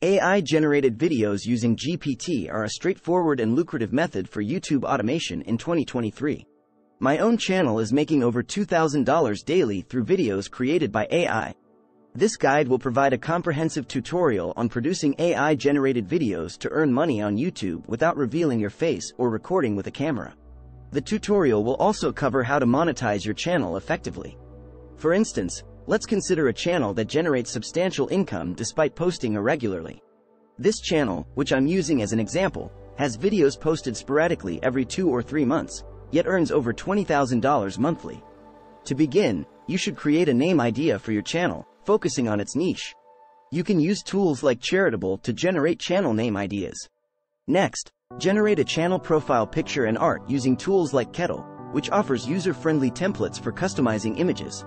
AI-generated videos using GPT are a straightforward and lucrative method for YouTube automation in 2023. My own channel is making over $2,000 daily through videos created by AI. This guide will provide a comprehensive tutorial on producing AI-generated videos to earn money on YouTube without revealing your face or recording with a camera. The tutorial will also cover how to monetize your channel effectively. For instance, let's consider a channel that generates substantial income despite posting irregularly. This channel, which I'm using as an example, has videos posted sporadically every 2 or 3 months, yet earns over $20,000 monthly. To begin, you should create a name idea for your channel, focusing on its niche. You can use tools like Charitable to generate channel name ideas. Next, generate a channel profile picture and art using tools like Kettle, which offers user-friendly templates for customizing images.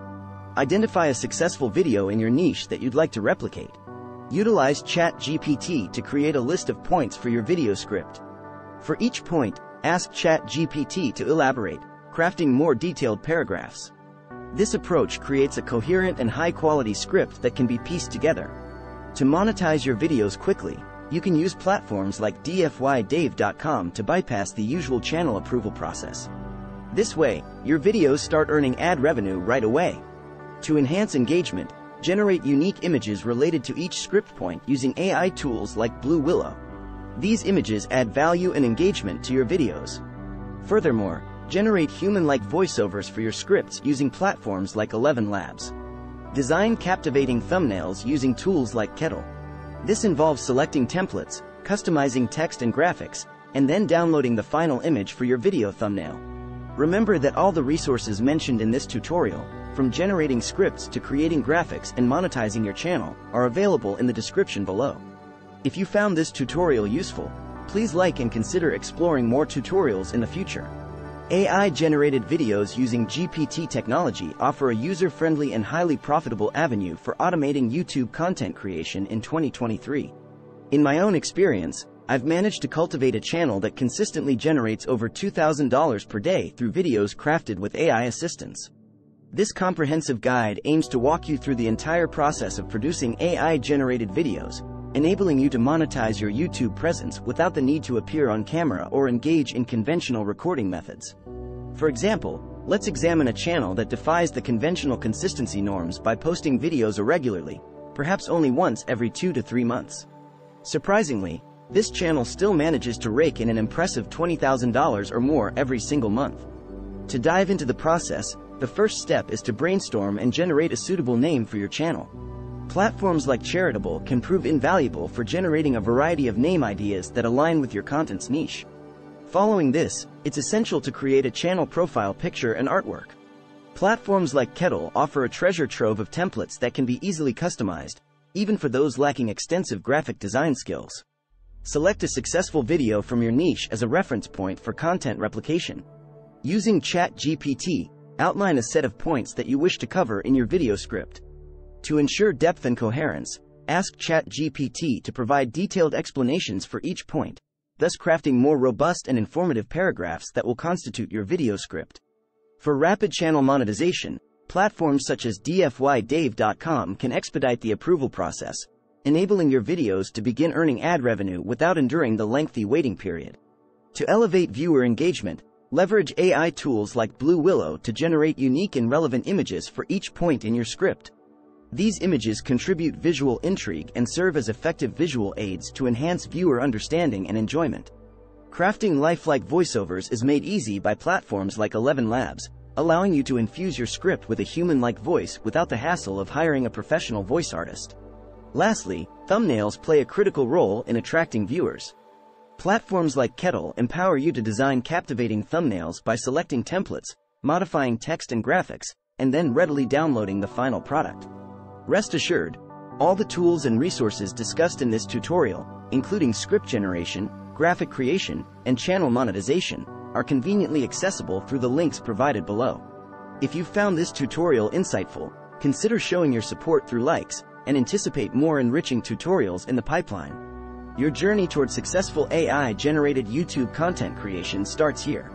Identify a successful video in your niche that you'd like to replicate. Utilize ChatGPT to create a list of points for your video script. For each point, ask ChatGPT to elaborate, crafting more detailed paragraphs. This approach creates a coherent and high-quality script that can be pieced together. To monetize your videos quickly, you can use platforms like dfydave.com to bypass the usual channel approval process. This way, your videos start earning ad revenue right away. To enhance engagement, generate unique images related to each script point using AI tools like Blue Willow. These images add value and engagement to your videos. Furthermore, generate human-like voiceovers for your scripts using platforms like 11 Labs. Design captivating thumbnails using tools like Kettle. This involves selecting templates, customizing text and graphics, and then downloading the final image for your video thumbnail. Remember that all the resources mentioned in this tutorial, from generating scripts to creating graphics and monetizing your channel, are available in the description below. If you found this tutorial useful, please like and consider exploring more tutorials in the future. AI-generated videos using GPT technology offer a user-friendly and highly profitable avenue for automating YouTube content creation in 2023. In my own experience, I've managed to cultivate a channel that consistently generates over $2,000 per day through videos crafted with AI assistance. This comprehensive guide aims to walk you through the entire process of producing AI-generated videos, enabling you to monetize your YouTube presence without the need to appear on camera or engage in conventional recording methods. For example, let's examine a channel that defies the conventional consistency norms by posting videos irregularly, perhaps only once every 2 to 3 months. Surprisingly, this channel still manages to rake in an impressive $20,000 or more every single month. To dive into the process, the first step is to brainstorm and generate a suitable name for your channel. Platforms like Charitable can prove invaluable for generating a variety of name ideas that align with your content's niche. Following this, it's essential to create a channel profile picture and artwork. Platforms like Kettle offer a treasure trove of templates that can be easily customized, even for those lacking extensive graphic design skills. Select a successful video from your niche as a reference point for content replication. Using ChatGPT, outline a set of points that you wish to cover in your video script. To ensure depth and coherence, ask ChatGPT to provide detailed explanations for each point, thus crafting more robust and informative paragraphs that will constitute your video script. For rapid channel monetization, platforms such as dfydave.com can expedite the approval process, enabling your videos to begin earning ad revenue without enduring the lengthy waiting period. To elevate viewer engagement, leverage AI tools like Blue Willow to generate unique and relevant images for each point in your script. These images contribute visual intrigue and serve as effective visual aids to enhance viewer understanding and enjoyment. Crafting lifelike voiceovers is made easy by platforms like 11 Labs, allowing you to infuse your script with a human-like voice without the hassle of hiring a professional voice artist. Lastly, thumbnails play a critical role in attracting viewers. Platforms like Kettle empower you to design captivating thumbnails by selecting templates, modifying text and graphics, and then readily downloading the final product. Rest assured, all the tools and resources discussed in this tutorial, including script generation, graphic creation, and channel monetization, are conveniently accessible through the links provided below. If you found this tutorial insightful, consider showing your support through likes, and anticipate more enriching tutorials in the pipeline. Your journey toward successful AI-generated YouTube content creation starts here.